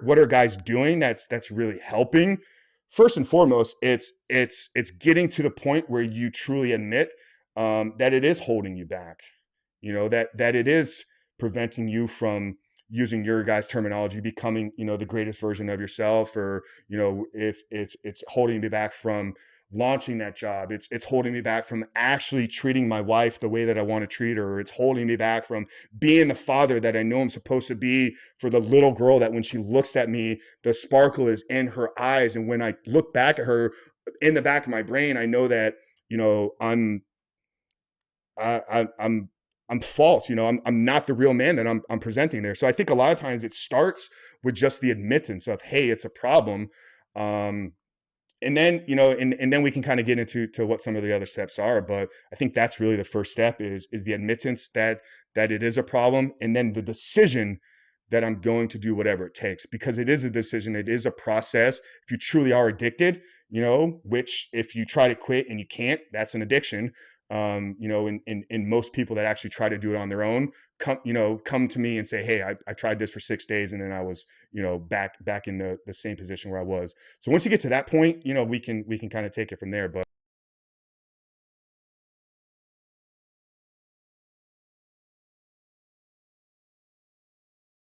what are guys doing that's really helping? First and foremost, it's getting to the point where you truly admit that it is holding you back. That it is preventing you from using your guys' terminology, becoming the greatest version of yourself, or if it's holding me back from launching that job. It's holding me back from actually treating my wife the way that I want to treat her. It's holding me back from being the father that I know I'm supposed to be for the little girl, that when she looks at me, the sparkle is in her eyes. And when I look back at her, in the back of my brain, I know that, I'm false. I'm not the real man that I'm presenting there. So I think a lot of times it starts with just the admittance of, hey, it's a problem. And then and then we can kind of get into what some of the other steps are, but I think that's really the first step is the admittance that it is a problem, and then the decision that I'm going to do whatever it takes, because it is a decision, it is a process. If you truly are addicted, which if you try to quit and you can't, that's an addiction. And most people that actually try to do it on their own come to me and say, hey, I tried this for 6 days and then I was back in the same position where I was. So once you get to that point, we can kind of take it from there. But